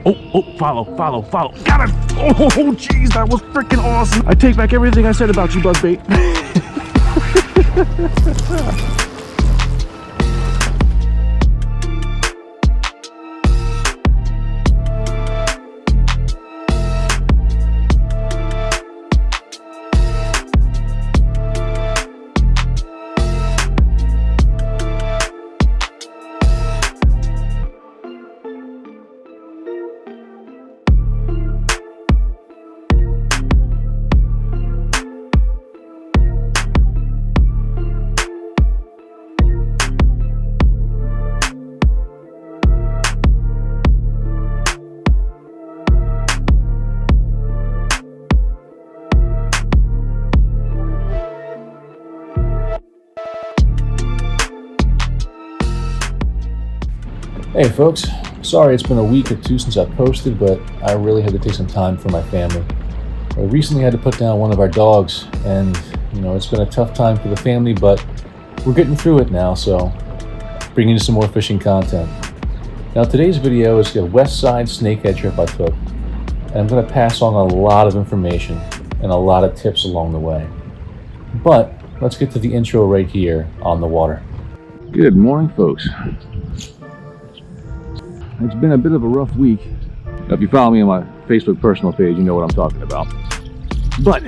Oh, follow. Got it! Oh, jeez, that was freaking awesome. I take back everything I said about you, buzzbait. Hey folks, sorry it's been a week or two since I posted, but I really had to take some time for my family. I recently had to put down one of our dogs, and it's been a tough time for the family, but we're getting through it now, so bringing you some more fishing content. Now today's video is a Westside Snakehead trip I took, and I'm going to pass on a lot of information and a lot of tips along the way. But let's get to the intro right here on the water. Good morning folks. It's been a bit of a rough week. If you follow me on my Facebook personal page, you know what I'm talking about. But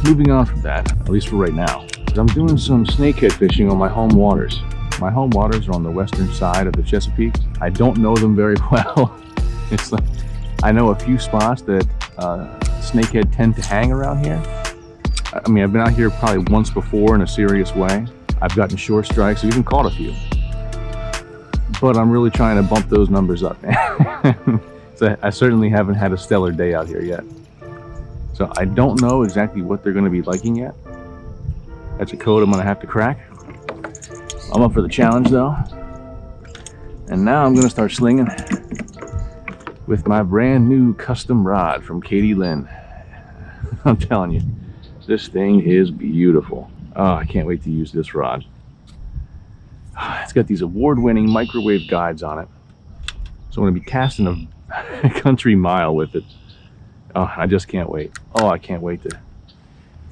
moving on from that, at least for right now, I'm doing some snakehead fishing on my home waters. My home waters are on the western side of the Chesapeake. I don't know them very well. It's like I know a few spots that snakehead tend to hang around here. I mean, I've been out here probably once before in a serious way. I've gotten short strikes, I've even caught a few. But I'm really trying to bump those numbers up, man. So I certainly haven't had a stellar day out here yet. So I don't know exactly what they're going to be liking yet. That's a code I'm going to have to crack. I'm up for the challenge though. And now I'm going to start slinging with my brand new custom rod from Katie Lynn. I'm telling you, this thing is beautiful. Oh, I can't wait to use this rod. It's got these award-winning microwave guides on it. So I'm going to be casting a country mile with it. Oh, I just can't wait. Oh, I can't wait to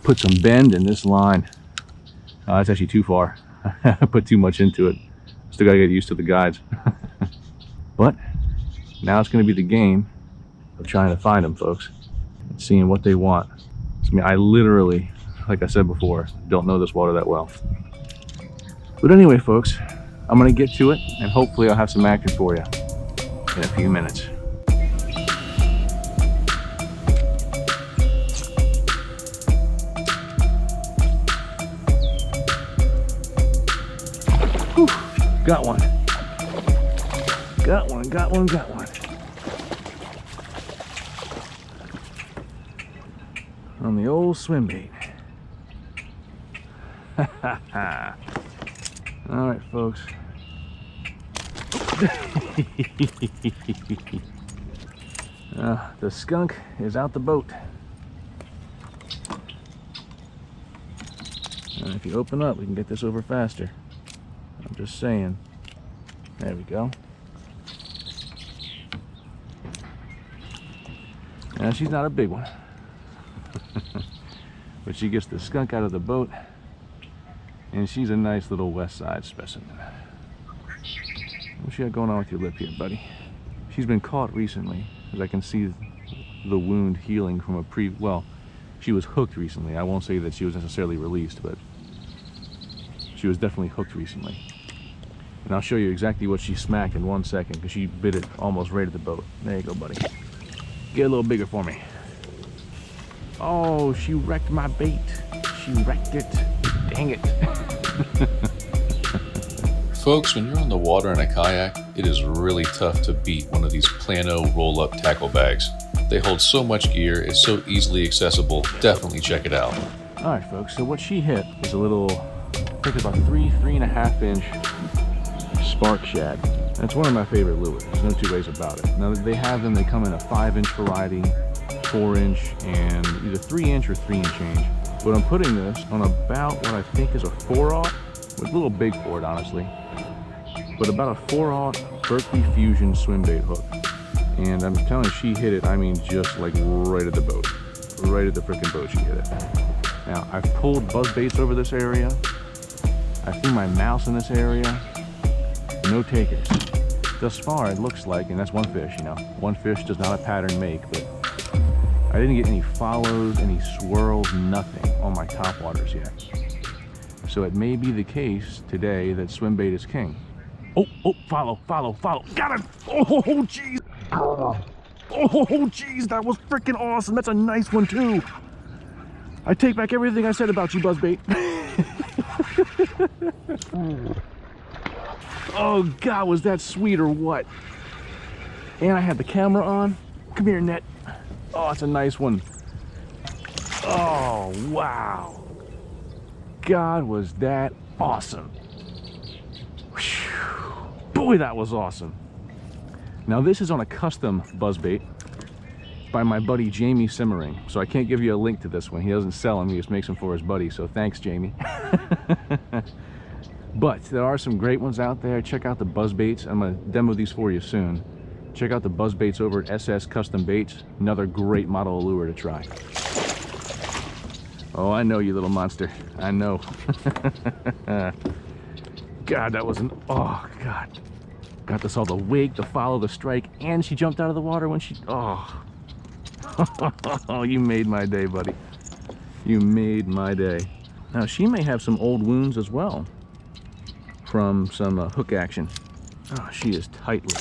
put some bend in this line. Oh, that's actually too far. I put too much into it. Still got to get used to the guides. But now it's going to be the game of trying to find them, folks. And seeing what they want. I mean, I literally, like I said before, don't know this water that well. But anyway, folks, I'm going to get to it, and hopefully I'll have some action for you in a few minutes. Whew, got one. Got one. On the old Swimbait. Ha ha ha. All right, folks. The skunk is out the boat. And if you open up, we can get this over faster. I'm just saying. There we go. Now, she's not a big one. But she gets the skunk out of the boat. And she's a nice little Westside specimen. What's you got going on with your lip here, buddy? She's been caught recently, as I can see the wound healing from well, she was hooked recently. I won't say that she was necessarily released, but she was definitely hooked recently. And I'll show you exactly what she smacked in 1 second, because she bit it almost right at the boat. There you go, buddy. Get a little bigger for me. Oh, she wrecked my bait. She wrecked it. Dang it. Folks, when you're on the water in a kayak, it is really tough to beat one of these Plano roll-up tackle bags. They hold so much gear, it's so easily accessible. Definitely check it out. Alright folks, so what she hit is a little, I think it's about 3.5 inch spark shad. That's one of my favorite lures, there's no two ways about it. Now they have them, they come in a 5-inch variety, 4-inch, and either 3-inch or 3-inch change. But I'm putting this on about what I think is a 4/0. It's a little big for it, honestly. But about a 4/0 Berkeley Fusion swim bait hook. And I'm telling you, she hit it, I mean, just like right at the boat. Right at the freaking boat, she hit it. Now, I've pulled buzzbaits over this area. I threw my mouse in this area. No takers. Thus far, it looks like, and that's one fish, you know. One fish does not a pattern make, but I didn't get any follows, any swirls, nothing on my topwaters yet. So it may be the case today that Swimbait is king. Oh, follow. Got it! Oh, jeez! Oh, jeez, that was freaking awesome. That's a nice one, too. I take back everything I said about you, buzzbait. Oh, God, was that sweet or what? And I had the camera on. Come here, net. Oh, it's a nice one. Oh, wow. God, was that awesome. Whew. Boy, that was awesome. Now, this is on a custom buzzbait by my buddy Jamie Simmering. So I can't give you a link to this one. He doesn't sell them, he just makes them for his buddy. So thanks, Jamie. But there are some great ones out there. Check out the buzzbaits. I'm going to demo these for you soon. Check out the buzzbaits over at SS Custom Baits. Another great model of lure to try. Oh, I know, you little monster. I know. God, that was an... Oh, God. Got this all the wig, the follow, the strike, and she jumped out of the water when she... Oh. Oh, you made my day, buddy. You made my day. Now, she may have some old wounds as well from some hook action. Oh, she is tightly.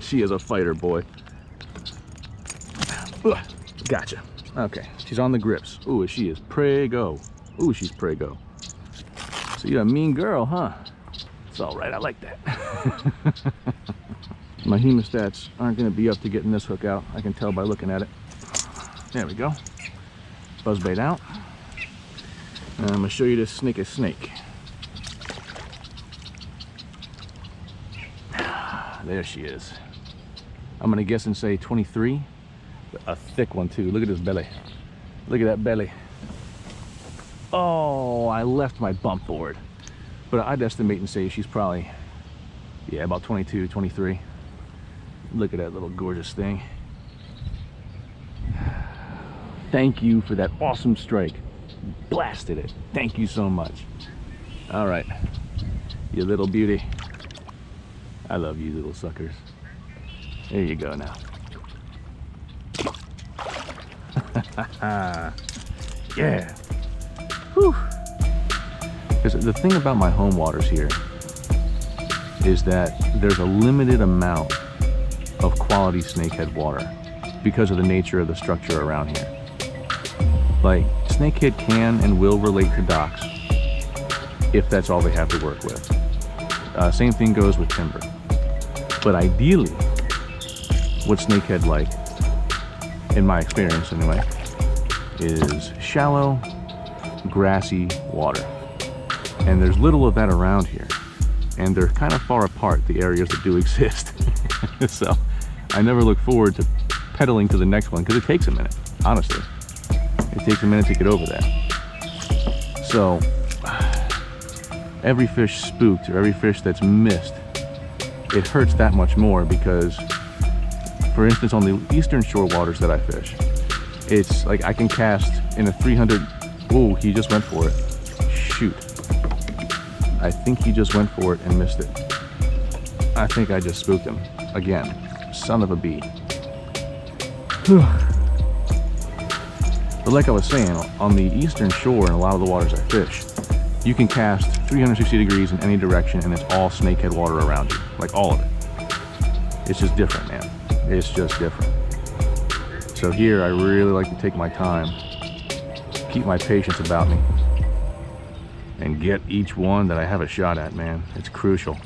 She is a fighter, boy. Gotcha. Okay, she's on the grips. Ooh, she is prego. Ooh, she's prego. So you're a mean girl, huh? It's all right, I like that. My hemostats aren't going to be up to getting this hook out. I can tell by looking at it. There we go. Buzzbait out. And I'm going to show you this snake is snake. There she is. I'm going to guess and say 23. A thick one too. Look at this belly. Look at that belly. Oh, I left my bump board. But I'd estimate and say she's probably, yeah, about 22, 23. Look at that little gorgeous thing. Thank you for that awesome strike. Blasted it. Thank you so much. All right, you little beauty. I love you, little suckers. There you go now. Yeah. Whew. Because the thing about my home waters here is that there's a limited amount of quality snakehead water because of the nature of the structure around here. Like, snakehead can and will relate to docks if that's all they have to work with. Same thing goes with timber. But ideally, what snakehead like, in my experience anyway, is shallow, grassy water. And there's little of that around here. And they're kind of far apart, the areas that do exist. So I never look forward to pedaling to the next one, because it takes a minute, honestly. It takes a minute to get over that. So every fish spooked, or every fish that's missed, it hurts that much more because, for instance, on the eastern shore waters that I fish, it's like I can cast in a 300... Oh, he just went for it. Shoot. I think he just went for it and missed it. I think I just spooked him. Again. Son of a bee. But like I was saying, on the eastern shore and a lot of the waters I fish, you can cast 360 degrees in any direction and it's all snakehead water around you. Like all of it. It's just different, man. It's just different. So here I really like to take my time, keep my patience about me, and get each one that I have a shot at, man. It's crucial.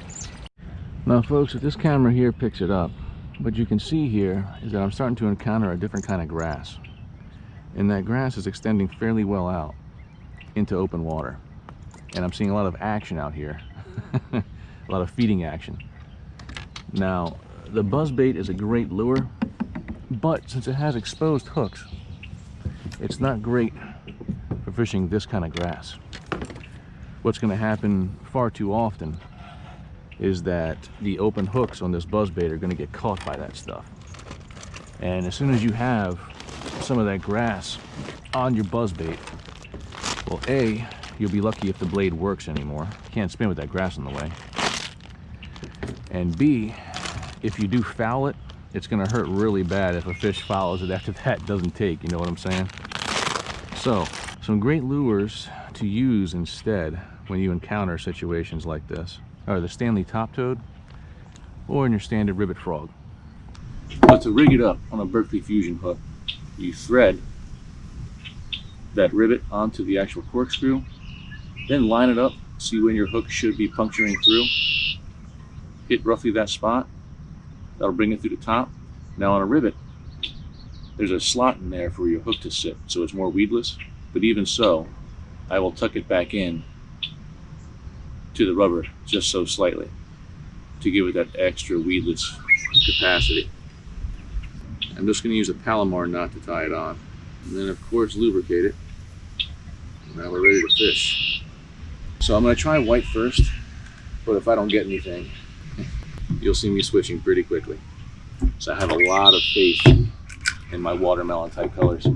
Now folks, if this camera here picks it up, what you can see here is that I'm starting to encounter a different kind of grass. And that grass is extending fairly well out into open water. And I'm seeing a lot of action out here. A lot of feeding action. Now, the buzzbait is a great lure, but since it has exposed hooks, it's not great for fishing this kind of grass. What's going to happen far too often is that the open hooks on this buzzbait are going to get caught by that stuff. And as soon as you have some of that grass on your buzzbait, well, A, you'll be lucky if the blade works anymore. You can't spin with that grass in the way. And B, if you do foul it, it's going to hurt really bad if a fish follows it after that doesn't take, you know what I'm saying? So, some great lures to use instead when you encounter situations like this are the Stanley Top Toad or in your standard ribbit frog. But to rig it up on a Berkeley Fusion hook, you thread that rivet onto the actual corkscrew, then line it up, see when your hook should be puncturing through, hit roughly that spot, that'll bring it through the top. Now on a rivet, there's a slot in there for your hook to sit, so it's more weedless, but even so, I will tuck it back in to the rubber just so slightly to give it that extra weedless capacity. I'm just going to use a Palomar knot to tie it on, and then of course lubricate it. Now we're ready to fish. So I'm going to try white first, but if I don't get anything, you'll see me switching pretty quickly. So I have a lot of faith in my watermelon type colors.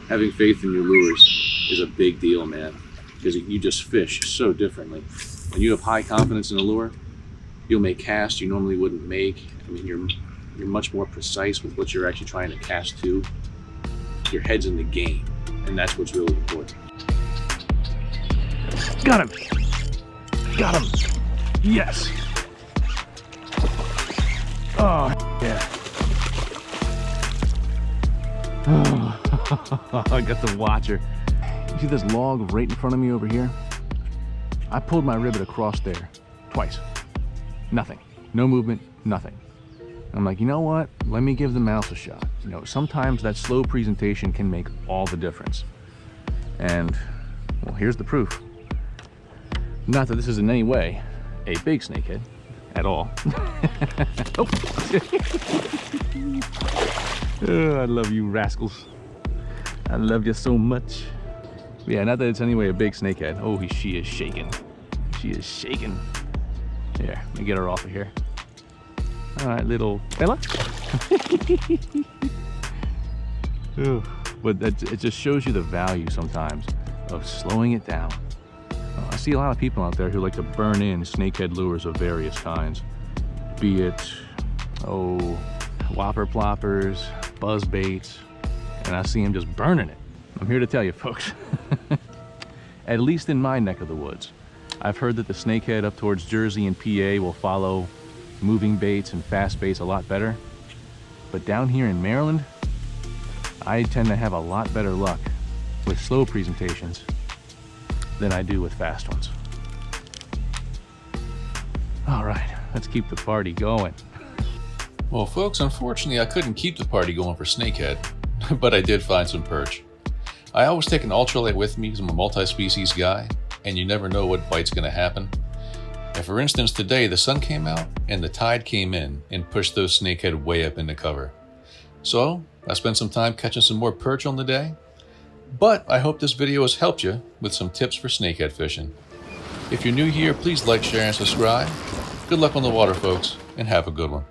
Having faith in your lures is a big deal, man, because you just fish so differently. When you have high confidence in a lure, you'll make casts you normally wouldn't make. I mean, you're much more precise with what you're actually trying to cast to. Your head's in the game, and that's what's really important. Got him! Got him! Yes! Oh, yeah. Oh, I got the watcher. You see this log right in front of me over here? I pulled my rivet across there twice. Nothing. No movement, nothing. I'm like, you know what? Let me give the mouse a shot. You know, sometimes that slow presentation can make all the difference. And, well, here's the proof. Not that this is in any way a big snakehead at all. Oh. Oh, I love you rascals. I love you so much. Yeah, not that it's anyway a big snakehead. Oh, she is shaking. She is shaking. Here, let me get her off of here. All right, little fella. Oh, but it just shows you the value sometimes of slowing it down. I see a lot of people out there who like to burn in snakehead lures of various kinds. Be it, whopper ploppers, buzz baits, and I see them just burning it. I'm here to tell you, folks, at least in my neck of the woods, I've heard that the snakehead up towards Jersey and PA will follow moving baits and fast baits a lot better. But down here in Maryland, I tend to have a lot better luck with slow presentations than I do with fast ones. All right, let's keep the party going. Well, folks, unfortunately, I couldn't keep the party going for snakehead, but I did find some perch. I always take an ultralight with me because I'm a multi-species guy, and you never know what bite's going to happen. And for instance, today the sun came out and the tide came in and pushed those snakehead way up into cover. So I spent some time catching some more perch on the day, but I hope this video has helped you with some tips for snakehead fishing. If you're new here, please like, share, and subscribe. Good luck on the water, folks, and have a good one.